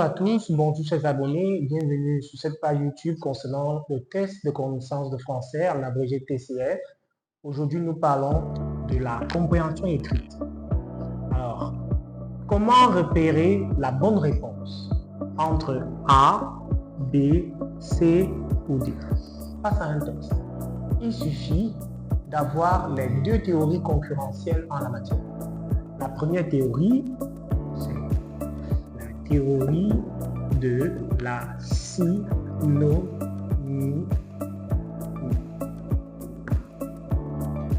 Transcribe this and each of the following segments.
à tous, bonjour chers abonnés, bienvenue sur cette page YouTube concernant le test de connaissance de français en abrégé TCF. Aujourd'hui, nous parlons de la compréhension écrite. Alors, comment repérer la bonne réponse entre A, B, C ou D face à un texte? Il suffit d'avoir les deux théories concurrentielles en la matière. La première théorie, c'est la théorie de la synonymie.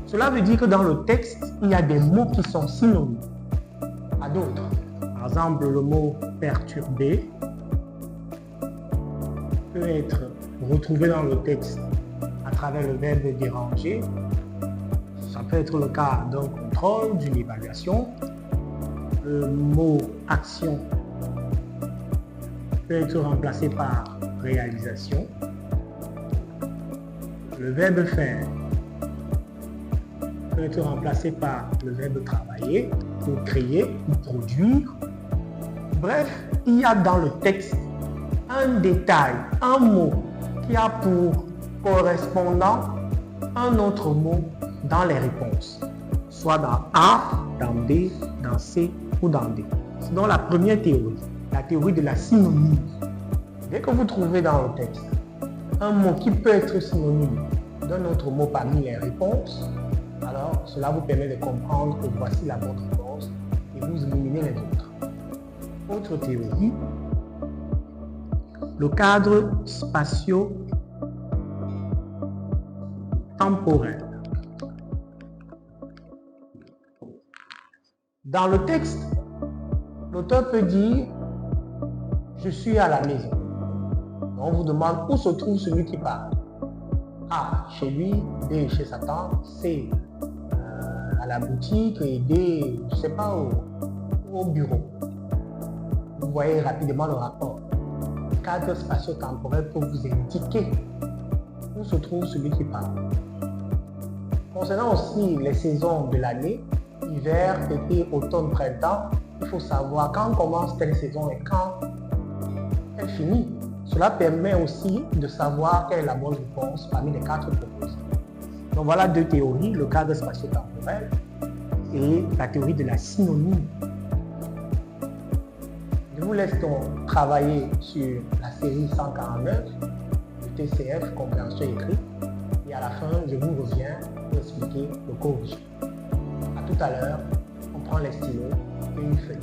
Cela veut dire que dans le texte, il y a des mots qui sont synonymes à d'autres. Par exemple, le mot perturbé peut être retrouvé dans le texte à travers le verbe déranger. Ça peut être le cas d'un contrôle, d'une évaluation. Le mot action peut être remplacé par réalisation. Le verbe faire peut être remplacé par le verbe travailler, pour créer, ou produire. Bref, il y a dans le texte un détail, un mot qui a pour correspondant un autre mot dans les réponses, soit dans A, dans B, dans C ou dans D. C'est donc la première théorie, la théorie de la synonyme. Dès que vous trouvez dans le texte un mot qui peut être synonyme d'un autre mot parmi les réponses, alors cela vous permet de comprendre que voici la bonne réponse et vous éliminez les autres. Autre théorie, le cadre spatio-temporel. Dans le texte, l'auteur peut dire « Je suis à la maison ». On vous demande où se trouve celui qui parle. A, chez lui, B, chez sa tante, C, à la boutique et D, je ne sais pas, au bureau. Vous voyez rapidement le rapport. Le cadre spatio-temporel peut vous indiquer où se trouve celui qui parle. Concernant aussi les saisons de l'année, hiver, été, automne, printemps, il faut savoir quand commence telle saison et quand elle finit. Cela permet aussi de savoir quelle est la bonne réponse parmi les quatre proposées. Donc voilà deux théories, le cadre spatio-temporel et la théorie de la synonyme. Je vous laisse donc travailler sur la série 149, le TCF, compréhension écrite, et à la fin, je vous reviens pour expliquer le corrigé. À tout à l'heure, on prend les stylos et une feuille.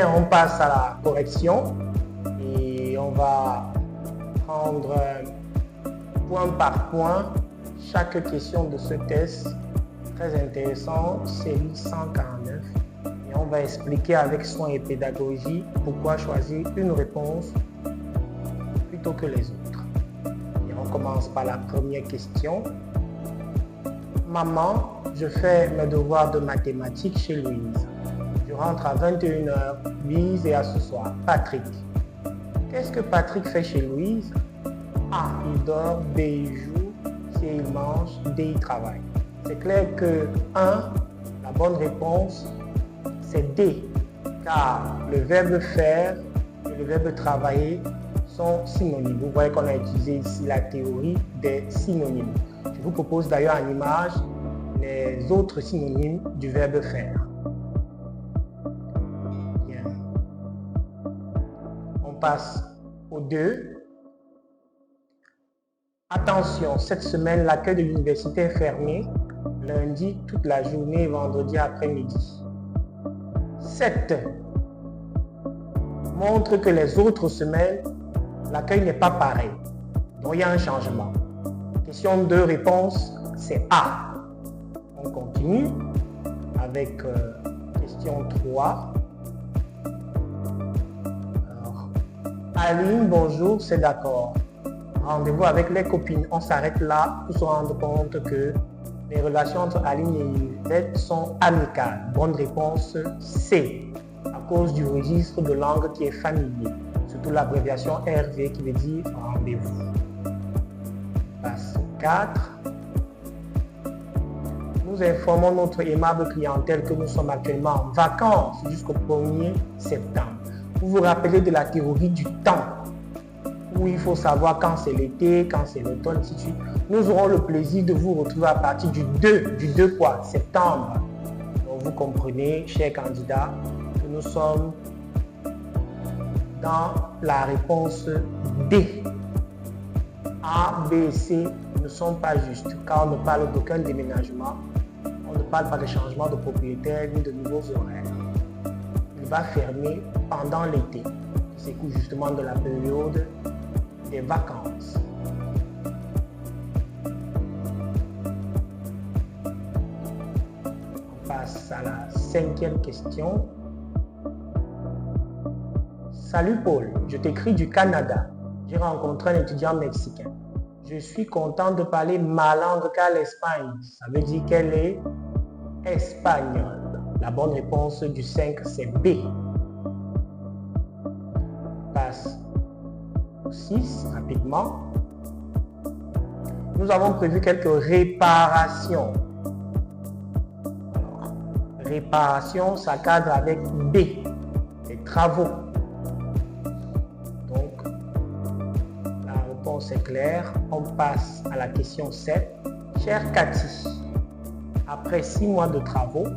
On passe à la correction et on va prendre point par point chaque question de ce test. Très intéressant, série 149. Et on va expliquer avec soin et pédagogie pourquoi choisir une réponse plutôt que les autres. Et on commence par la première question. Maman, je fais mes devoirs de mathématiques chez Louise. Je rentre à 21h. Louise est à ce soir. Patrick. Qu'est-ce que Patrick fait chez Louise? A. Il dort. B. Il joue. C. Il mange. D. Il travaille. C'est clair que 1, la bonne réponse, c'est D. Car le verbe faire et le verbe travailler sont synonymes. Vous voyez qu'on a utilisé ici la théorie des synonymes. Je vous propose d'ailleurs en image les autres synonymes du verbe faire. Bien. On passe au 2. Attention, cette semaine, l'accueil de l'université est fermé lundi toute la journée et vendredi après-midi. 7. Montre que les autres semaines, l'accueil n'est pas pareil. Donc il y a un changement. Question 2, réponse, c'est A. On continue avec question 3. Alors, Aline, bonjour, c'est d'accord. Rendez-vous avec les copines. On s'arrête là pour se rendre compte que les relations entre Aline et Yvette sont amicales. Bonne réponse C. À cause du registre de langue qui est familier. Surtout l'abréviation RV qui veut dire rendez-vous. Passe 4. Nous informons notre aimable clientèle que nous sommes actuellement en vacances jusqu'au 1er septembre. Vous vous rappelez de la théorie du temps, où il faut savoir quand c'est l'été, quand c'est l'automne, ainsi de suite. Nous aurons le plaisir de vous retrouver à partir du 2 quoi, septembre. Donc vous comprenez, chers candidats, que nous sommes dans la réponse D. A, B, C ne sont pas justes, car on ne parle d'aucun déménagement, on ne parle pas de changement de propriétaire ni de nouveaux horaires. Il va fermer pendant l'été, qui s'écoule justement de la période des vacances. On passe à la 5e question. Salut Paul, je t'écris du Canada. J'ai rencontré un étudiant mexicain. Je suis content de parler ma langue car l'Espagne, ça veut dire qu'elle est espagnole. La bonne réponse du 5, c'est B. On passe 6 rapidement. Nous avons prévu quelques réparations. Alors, réparation, ça cadre avec B, les travaux. Donc, la réponse est claire. On passe à la question 7. Chère Cathy, après 6 mois de travaux,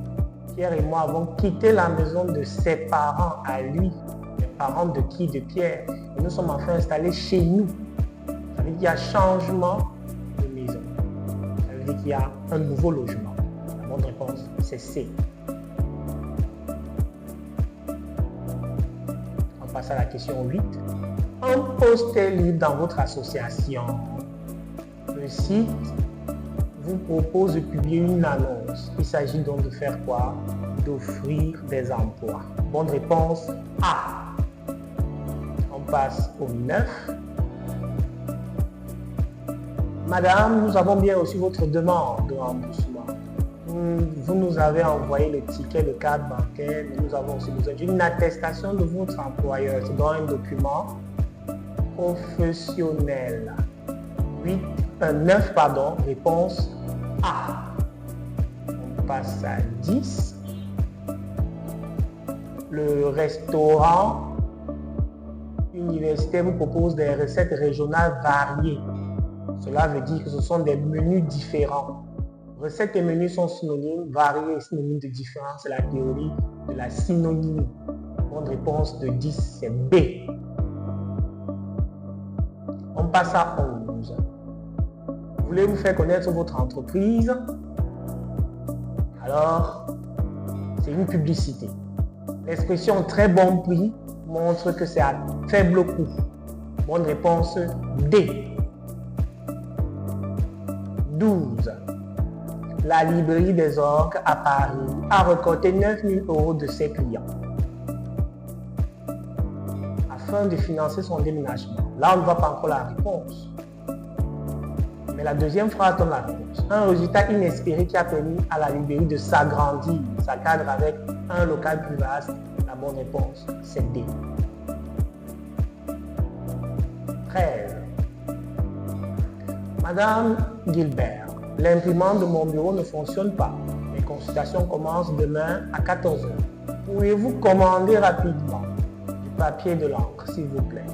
Pierre et moi avons quitté la maison de ses parents à lui. Les parents de qui? De Pierre. Et nous sommes enfin installés chez nous. Ça veut dire qu'il y a changement de maison. Ça veut dire qu'il y a un nouveau logement. La bonne réponse, c'est C. On passe à la question 8. Un poste est libre dans votre association. Le site vous propose de publier une annonce. Il s'agit donc de faire quoi? D'offrir des emplois. Bonne réponse A. On passe au 9. Madame, nous avons bien reçu votre demande de remboursement. Vous nous avez envoyé le ticket de carte bancaire, mais nous avons aussi besoin d'une attestation de votre employeur. C'est donc un document professionnel. 9, réponse A. On passe à 10. Le restaurant universitaire vous propose des recettes régionales variées. Cela veut dire que ce sont des menus différents. Recettes et menus sont synonymes, variés et synonymes de différents. C'est la théorie de la synonymie. Bonne réponse de 10, c'est B. On passe à 11. Voulez-vous faire connaître votre entreprise? Alors, c'est une publicité. L'expression très bon prix montre que c'est à faible coût. Bonne réponse D. 12. La librairie des orgues à Paris a récolté 9 000 € de ses clients afin de financer son déménagement. Là, on ne voit pas encore la réponse. Mais la deuxième phrase donne la réponse. Un résultat inespéré qui a permis à la librairie de s'agrandir. Ça cadre avec un local plus vaste. La bonne réponse, c'est D. 13. Madame Gilbert, l'imprimante de mon bureau ne fonctionne pas. Les consultations commencent demain à 14 h. Pourriez-vous commander rapidement du papier et de l'encre, s'il vous plaît?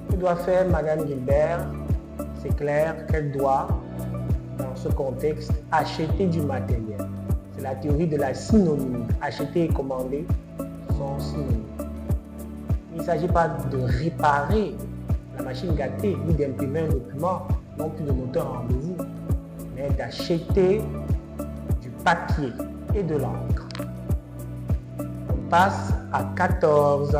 Que doit faire Madame Gilbert? C'est clair qu'elle doit, dans ce contexte, acheter du matériel. C'est la théorie de la synonymie. Acheter et commander sont synonymes. Il ne s'agit pas de réparer la machine gâtée, ni d'imprimer un document, non plus de noter un rendez-vous, mais d'acheter du papier et de l'encre. On passe à 14.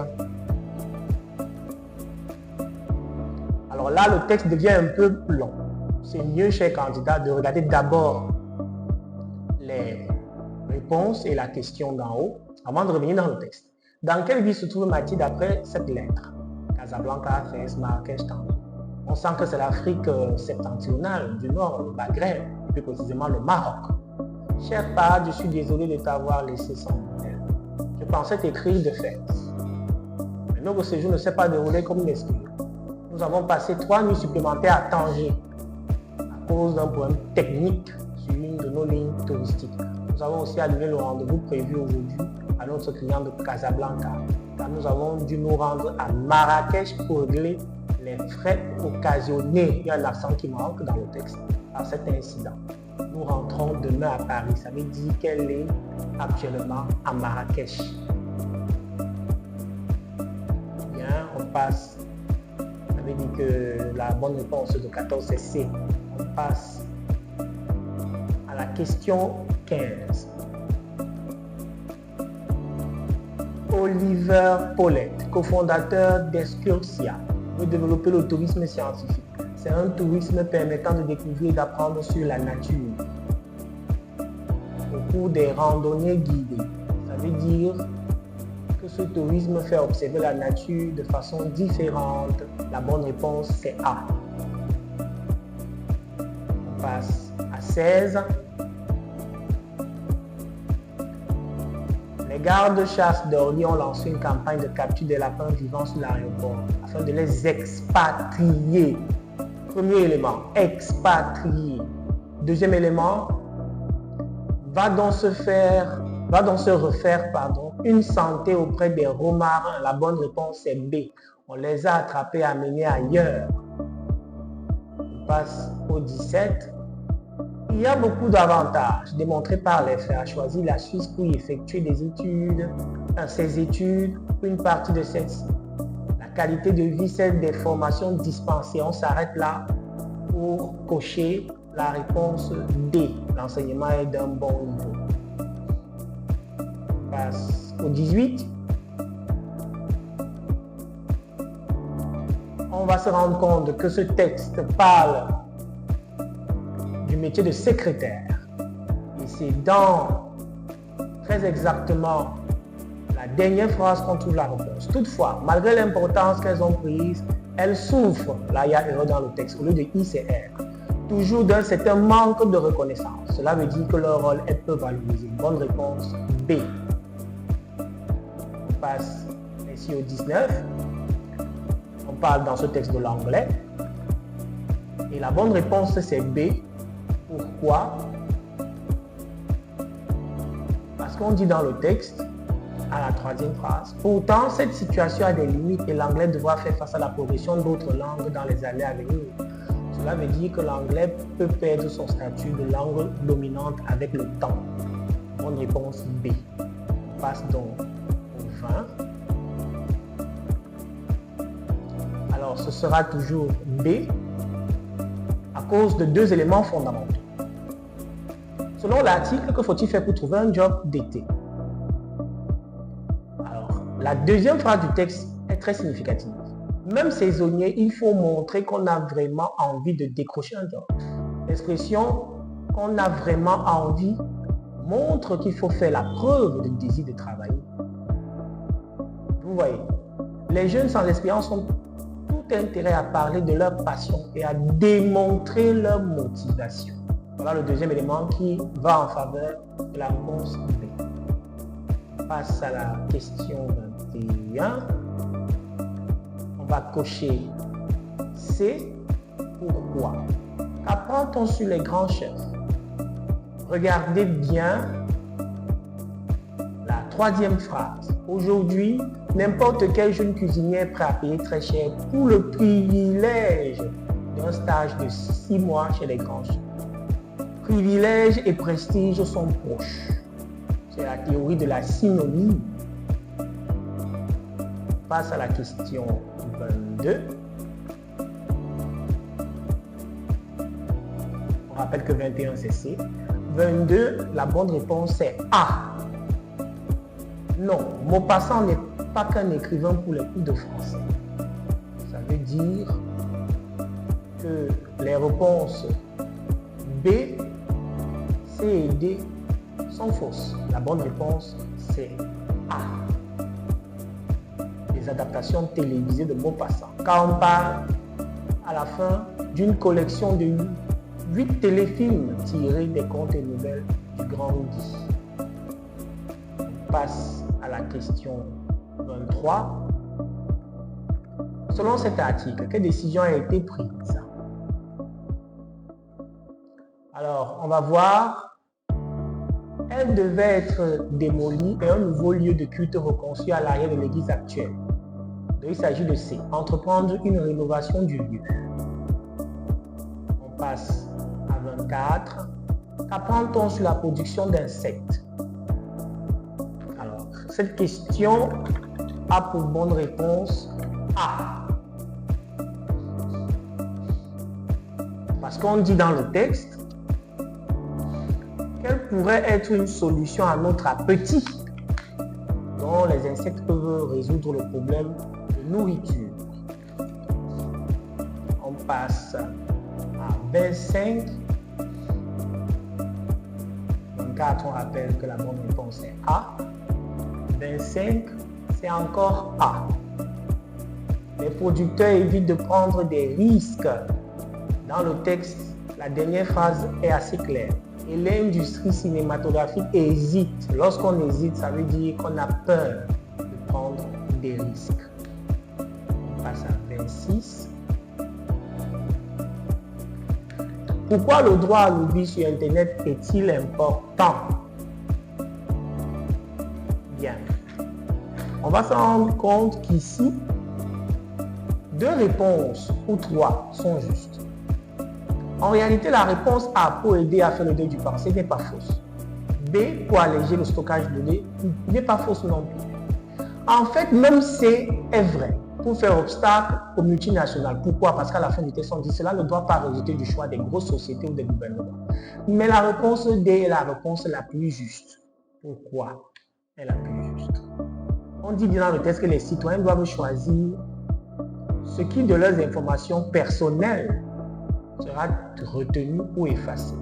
Alors là, le texte devient un peu long. C'est mieux, chers candidats, de regarder d'abord les réponses et la question d'en haut avant de revenir dans le texte. Dans quelle ville se trouve Mathilde après cette lettre? Casablanca, Fès, Marrakech, Tanger. On sent que c'est l'Afrique septentrionale, du Nord, le Maghreb, plus précisément le Maroc. Cher Pad, je suis désolé de t'avoir laissé sans nouvelles. Je pensais t'écrire de Fès. Mais notre séjour ne s'est pas déroulé comme l'esprit. Nous avons passé 3 nuits supplémentaires à Tanger à cause d'un problème technique sur une de nos lignes touristiques. Nous avons aussi annulé le rendez-vous prévu aujourd'hui à notre client de Casablanca, car nous avons dû nous rendre à Marrakech pour régler les frais occasionnés. Il y a un accent qui manque dans le texte par cet incident. Nous rentrons demain à Paris. Ça veut dire qu'elle est actuellement à Marrakech. Bien, on passe. Ça veut dire que la bonne réponse de 14 c'est C. On passe à la question 15. Oliver Paulette, cofondateur d'Excursia, veut développer le tourisme scientifique. C'est un tourisme permettant de découvrir et d'apprendre sur la nature au cours des randonnées guidées. Ça veut dire que ce tourisme fait observer la nature de façon différente. La bonne réponse, c'est A. On passe à 16. Les gardes-chasse d'Orly ont lancé une campagne de capture des lapins vivants sur l'aéroport afin de les expatrier. Premier élément, expatrier. Deuxième élément, va donc se refaire une santé auprès des romarins. La bonne réponse est B. On les a attrapés et amenés ailleurs. On passe au 17. Il y a beaucoup d'avantages démontrés par les faits à choisir la Suisse pour y effectuer des études, ces études, une partie de celles-ci. La qualité de vie, celle des formations dispensées. On s'arrête là pour cocher la réponse D. L'enseignement est d'un bon niveau. On passe au 18. On va se rendre compte que ce texte parle du métier de secrétaire. Et c'est dans très exactement la dernière phrase qu'on trouve la réponse. Toutefois, malgré l'importance qu'elles ont prise, elles souffrent, là il y a erreur dans le texte, au lieu de I c'est R, toujours d'un certain manque de reconnaissance. Cela veut dire que leur rôle est peu valorisé. Bonne réponse B. On passe ici au 19. On parle dans ce texte de l'anglais. Et la bonne réponse c'est B. Pourquoi? Parce qu'on dit dans le texte, à la troisième phrase, pourtant cette situation a des limites et l'anglais devra faire face à la progression d'autres langues dans les années à venir. Cela veut dire que l'anglais peut perdre son statut de langue dominante avec le temps. Bonne réponse B. On passe donc au 20. Alors ce sera toujours B à cause de 2 éléments fondamentaux. Selon l'article, que faut-il faire pour trouver un job d'été? Alors La deuxième phrase du texte est très significative. Même saisonnier, il faut montrer qu'on a vraiment envie de décrocher un job. L'expression « qu'on a vraiment envie » montre qu'il faut faire la preuve du désir de travailler. Vous voyez, les jeunes sans expérience ont tout intérêt à parler de leur passion et à démontrer leur motivation. Voilà le deuxième élément qui va en faveur de la réponse B. On passe à la question 21. On va cocher C. Pourquoi? Qu'apprend-on sur les grands chefs? Regardez bien la troisième phrase. Aujourd'hui, n'importe quel jeune cuisinier est prêt à payer très cher pour le privilège d'un stage de 6 mois chez les grands chefs. Privilège et prestige sont proches. C'est la théorie de la synonyme. On passe à la question 22. On rappelle que 21 c'est C. 22, la bonne réponse est A. Non, Maupassant n'est pas qu'un écrivain pour les cours de français. Ça veut dire que les réponses B, C et D sont fausses. La bonne réponse, c'est A. Les adaptations télévisées de Maupassant. Car on parle à la fin d'une collection de 8 téléfilms tirés des contes et nouvelles du Grand Rudy. On passe à la question 23. Selon cet article, quelle décision a été prise? Alors, on va voir. Elle devait être démolie et un nouveau lieu de culte reconstruit à l'arrière de l'église actuelle. Il s'agit de C. Entreprendre une rénovation du lieu. On passe à 24. Qu'apprend-on sur la production d'insectes? Alors, cette question a pour bonne réponse A. Parce qu'on dit dans le texte quelle pourrait être une solution à notre appétit, dont les insectes peuvent résoudre le problème de nourriture. On passe à 25. 24, on rappelle que la bonne réponse est A. 25, c'est encore A. Les producteurs évitent de prendre des risques. Dans le texte, la dernière phrase est assez claire. Et l'industrie cinématographique hésite. Lorsqu'on hésite, ça veut dire qu'on a peur de prendre des risques. On passe à 26. Pourquoi le droit à l'oubli sur Internet est-il important? Bien. On va se rendre compte qu'ici, 2 réponses ou 3 sont justes. En réalité, la réponse A pour aider à faire le deuil du passé n'est pas fausse. B pour alléger le stockage de données n'est pas fausse non plus. En fait, même C est vrai pour faire obstacle aux multinationales. Pourquoi? Parce qu'à la fin du texte, on dit cela ne doit pas résulter du choix des grosses sociétés ou des gouvernements. Mais la réponse D est la réponse la plus juste. Pourquoi est la plus juste? On dit bien dans le texte que les citoyens doivent choisir ce qui de leurs informations personnelles sera retenu ou effacé.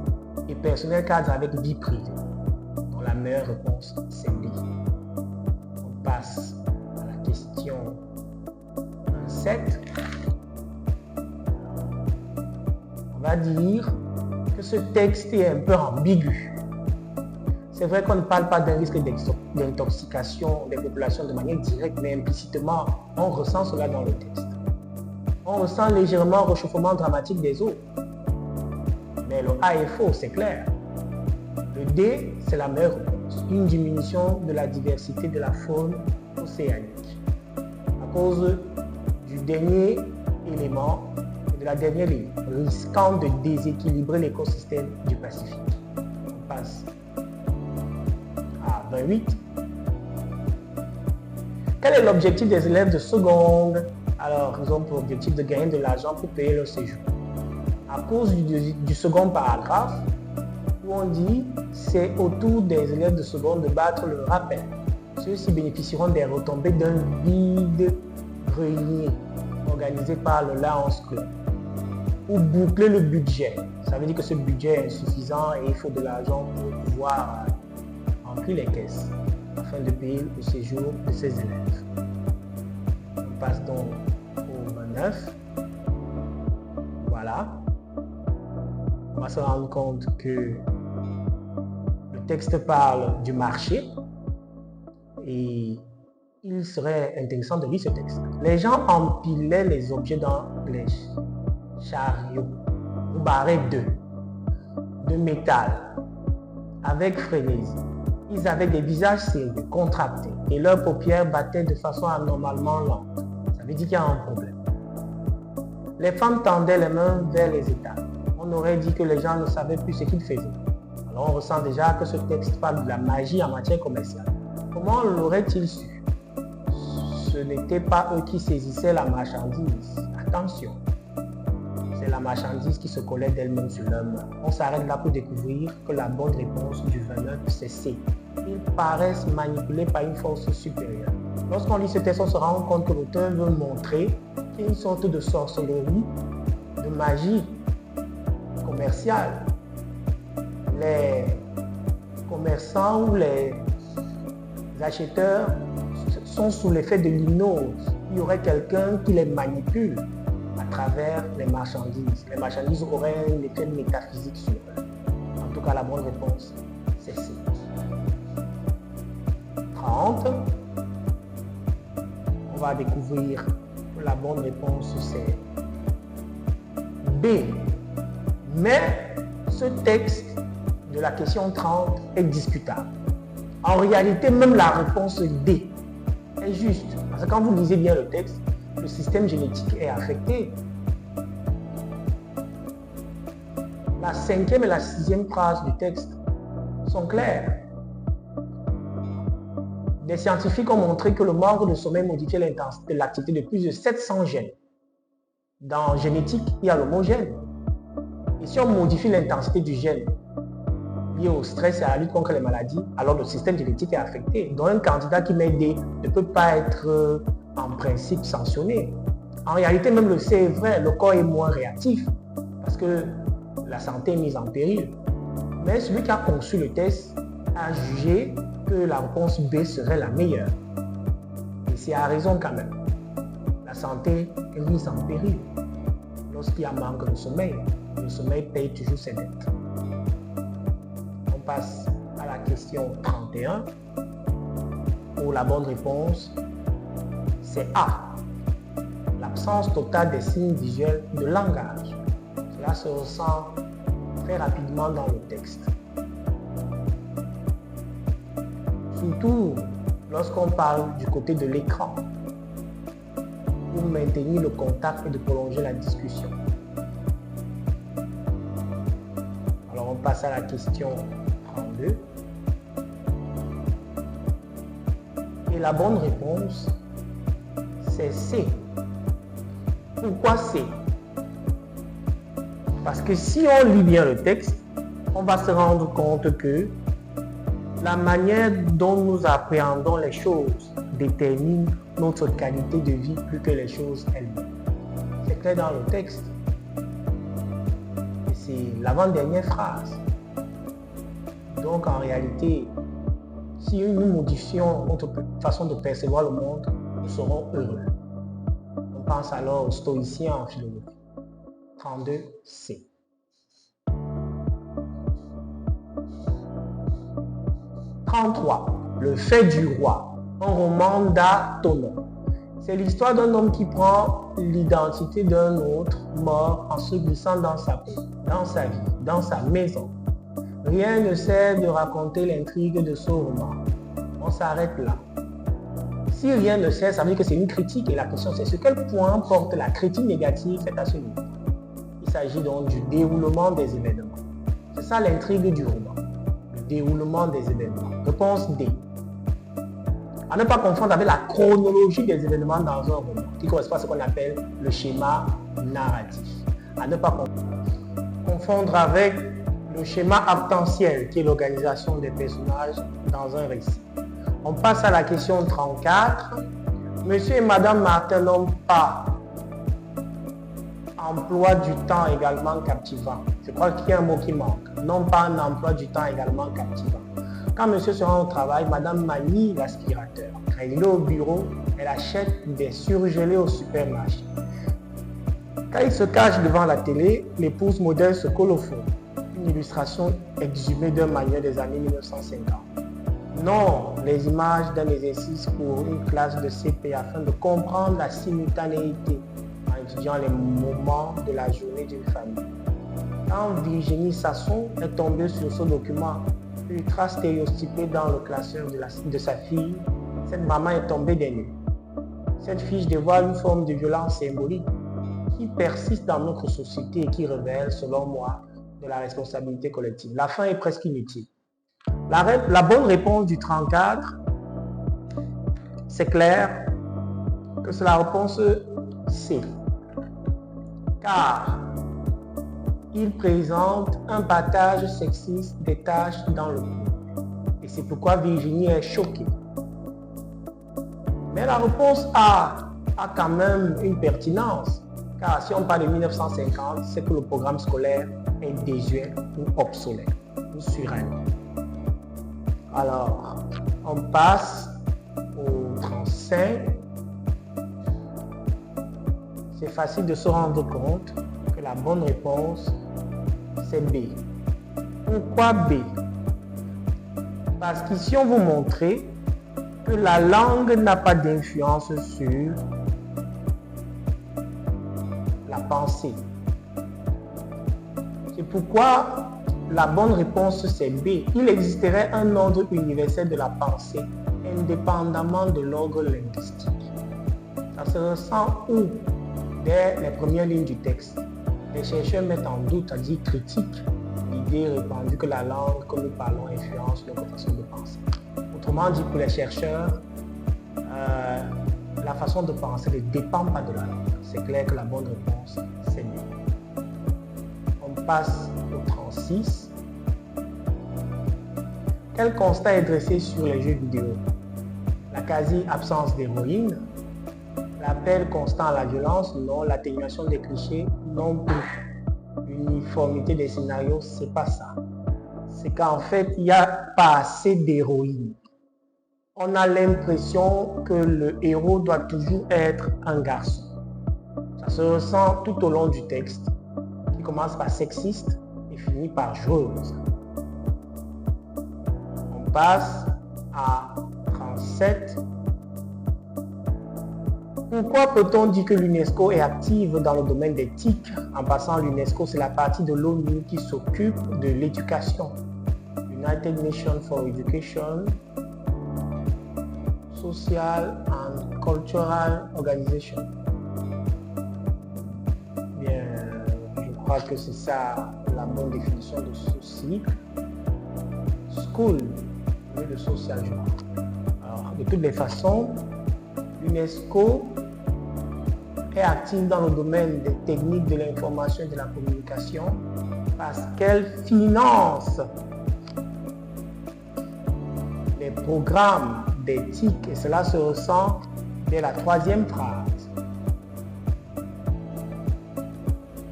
Et personnel cadre avec vie privée. Donc la meilleure réponse, c'est B. On passe à la question 27. On va dire que ce texte est un peu ambigu. C'est vrai qu'on ne parle pas d'un risque d'intoxication des populations de manière directe, mais implicitement, on ressent cela dans le texte. On ressent légèrement le réchauffement dramatique des eaux. Mais le A est faux, c'est clair. Le D, c'est la meilleure réponse. Une diminution de la diversité de la faune océanique. À cause du dernier élément, de la dernière ligne, risquant de déséquilibrer l'écosystème du Pacifique. On passe à 28. Quel est l'objectif des élèves de seconde? Alors, ils ont pour objectif de gagner de l'argent pour payer leur séjour. À cause du second paragraphe, où on dit c'est au tour des élèves de seconde de battre le rappel. Ceux-ci bénéficieront des retombées d'un vide-grenier organisé par le Lions Club. Pour boucler le budget, ça veut dire que ce budget est insuffisant et il faut de l'argent pour pouvoir remplir les caisses afin de payer le séjour de ces élèves. On passe donc au 29. Voilà. On va se rendre compte que le texte parle du marché et il serait intéressant de lire ce texte. Les gens empilaient les objets dans les chariots ou barrettes de métal avec frénésie. Ils avaient des visages sérieux, contractés et leurs paupières battaient de façon anormalement lente. Ça veut dire qu'il y a un problème. Les femmes tendaient les mains vers les étables. On aurait dit que les gens ne savaient plus ce qu'ils faisaient. Alors on ressent déjà que ce texte parle de la magie en matière commerciale. Comment l'auraient-ils su? Ce n'était pas eux qui saisissaient la marchandise. Attention, c'est la marchandise qui se collait d'elle-même sur leur main. On s'arrête là pour découvrir que la bonne réponse du 29, c'est C. Ils paraissent manipulés par une force supérieure. Lorsqu'on lit ce texte, on se rend compte que l'auteur veut montrer qu'il y a une sorte de sorcellerie, de magie commerciale. Les commerçants ou les acheteurs sont sous l'effet de l'hypnose. Il y aurait quelqu'un qui les manipule à travers les marchandises. Les marchandises auraient un effet métaphysique sur eux. En tout cas, la bonne réponse, c'est C. 30. On va découvrir que la bonne réponse, c'est B. Mais ce texte de la question 30 est discutable. En réalité, même la réponse D est juste. Parce que quand vous lisez bien le texte, le système génétique est affecté. La 5e et la 6e phrase du texte sont claires. Des scientifiques ont montré que le manque de sommeil modifiait l'intensité de l'activité de plus de 700 gènes. Dans génétique, il y a l'homogène. Et si on modifie l'intensité du gène lié au stress et à la lutte contre les maladies, alors le système génétique est affecté. Donc un candidat qui met D ne peut pas être en principe sanctionné. En réalité, même le C est vrai, le corps est moins réactif parce que la santé est mise en péril. Mais celui qui a conçu le test a jugé que la réponse B serait la meilleure. Et c'est à raison quand même. La santé est mise en péril lorsqu'il y a manque de sommeil. Le sommeil paye toujours ses dettes. On passe à la question 31. Pour la bonne réponse, c'est A. L'absence totale des signes visuels de langage. Cela se ressent très rapidement dans le texte. Surtout lorsqu'on parle du côté de l'écran, pour maintenir le contact et de prolonger la discussion. Alors on passe à la question 32. Et la bonne réponse, c'est C. Pourquoi C? Parce que si on lit bien le texte, on va se rendre compte que la manière dont nous appréhendons les choses détermine notre qualité de vie plus que les choses elles-mêmes. C'est clair dans le texte. Et c'est l'avant-dernière phrase. Donc en réalité, si nous modifions notre façon de percevoir le monde, nous serons heureux. On pense alors aux stoïciens en philosophie. 32C. Le fait du roi, un roman d'Atonon. C'est l'histoire d'un homme qui prend l'identité d'un autre mort en se glissant dans sa peau, dans sa vie, dans sa maison. Rien ne sert de raconter l'intrigue de ce roman. On s'arrête là. Si rien ne sert, ça veut dire que c'est une critique et la question c'est sur quel point porte la critique négative faite à ce livre. Il s'agit donc du déroulement des événements. C'est ça l'intrigue du roman. Le déroulement des événements. Réponse D. À ne pas confondre avec la chronologie des événements dans un roman, qui correspond à ce qu'on appelle le schéma narratif. À ne pas confondre avec le schéma actantiel, qui est l'organisation des personnages dans un récit. On passe à la question 34. Monsieur et Madame Martin n'ont pas emploi du temps également captivant. Je crois qu'il y a un mot qui manque. Non pas un emploi du temps également captivant. Quand monsieur se rend au travail, Madame manie l'aspirateur. Quand il est au bureau, elle achète des surgelés au supermarché. Quand il se cache devant la télé, l'épouse modèle se colle au fond. Une illustration exhumée d'un manuel des années 1950. Non, les images d'un exercice pour une classe de CP afin de comprendre la simultanéité en étudiant les moments de la journée d'une famille. Quand Virginie Sasson est tombée sur ce document, ultra stéréotypé dans le classeur de sa fille, cette maman est tombée des nues. Cette fiche dévoile une forme de violence symbolique qui persiste dans notre société et qui révèle, selon moi, de la responsabilité collective. La fin est presque inutile. La bonne réponse du 34, c'est clair que c'est la réponse C. Car il présente un partage sexiste des tâches dans le couple. Et c'est pourquoi Virginie est choquée. Mais la réponse A a quand même une pertinence. Car si on parle de 1950, c'est que le programme scolaire est désuet ou obsolète ou suranné. Alors, on passe au 35. C'est facile de se rendre compte que la bonne réponse, c'est B. Pourquoi B? Parce qu'ici, on vous montrait que la langue n'a pas d'influence sur la pensée. C'est pourquoi la bonne réponse, c'est B. Il existerait un ordre universel de la pensée, indépendamment de l'ordre linguistique. Ça se ressent où? Dès les premières lignes du texte. Les chercheurs mettent en doute, c'est-à-dire critiquent l'idée répandue que la langue que nous parlons influence notre façon de penser. Autrement dit, pour les chercheurs, la façon de penser ne dépend pas de la langue. C'est clair que la bonne réponse, c'est B. On passe au 36. Quel constat est dressé sur les jeux vidéo? La quasi-absence d'héroïne, l'appel constant à la violence, non. L'atténuation des clichés, non plus. L'uniformité des scénarios, c'est pas ça. C'est qu'en fait, il n'y a pas assez d'héroïne. On a l'impression que le héros doit toujours être un garçon. Ça se ressent tout au long du texte, qui commence par sexiste et finit par joueuse. On passe à 37. Pourquoi peut-on dire que l'UNESCO est active dans le domaine des TIC? En passant, l'UNESCO, c'est la partie de l'ONU qui s'occupe de l'éducation. United Nations for Education, Social and Cultural Organization. Bien, je crois que c'est ça la bonne définition de ce cycle. School, le social, je crois. Alors, de toutes les façons, l'UNESCO est active dans le domaine des techniques de l'information et de la communication parce qu'elle finance les programmes d'éthique et cela se ressent dès la troisième phrase.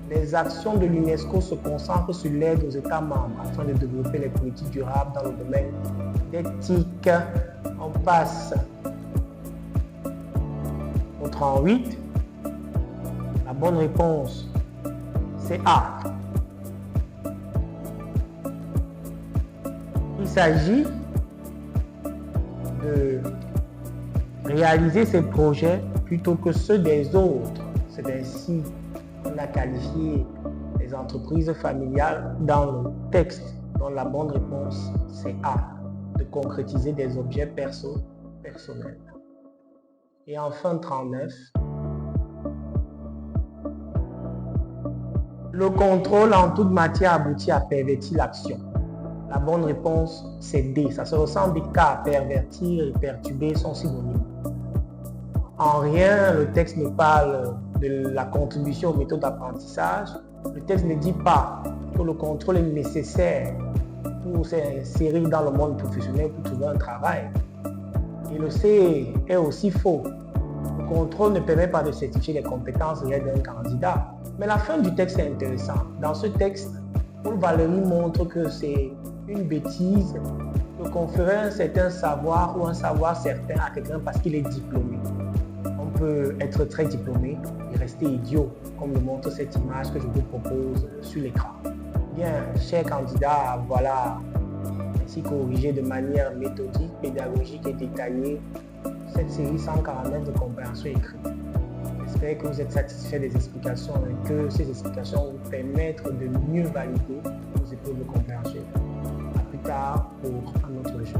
Les actions de l'UNESCO se concentrent sur l'aide aux États membres afin de développer les politiques durables dans le domaine d'éthique. On passe au 38. La bonne réponse, c'est A. Il s'agit de réaliser ses projets plutôt que ceux des autres. C'est ainsi qu'on a qualifié les entreprises familiales dans le texte. Donc la bonne réponse, c'est A. De concrétiser des objets personnels. Et enfin 39. Le contrôle en toute matière aboutit à pervertir l'action. La bonne réponse, c'est D. Ça se ressemble car pervertir et perturber sont synonymes. En rien, le texte ne parle de la contribution aux méthodes d'apprentissage. Le texte ne dit pas que le contrôle est nécessaire pour s'insérer dans le monde professionnel, pour trouver un travail. Et le C est aussi faux. Le contrôle ne permet pas de certifier les compétences réelles d'un candidat. Mais la fin du texte est intéressante. Dans ce texte, Paul Valéry montre que c'est une bêtise de conférer un certain savoir ou un savoir certain à quelqu'un parce qu'il est diplômé. On peut être très diplômé et rester idiot, comme le montre cette image que je vous propose sur l'écran. Bien, chers candidats, voilà ainsi corrigé de manière méthodique, pédagogique et détaillée cette série 149 de compréhension écrite. J'espère que vous êtes satisfait des explications et que ces explications vont vous permettre de mieux valider vos épreuves de compréhension. À plus tard pour un autre jeu.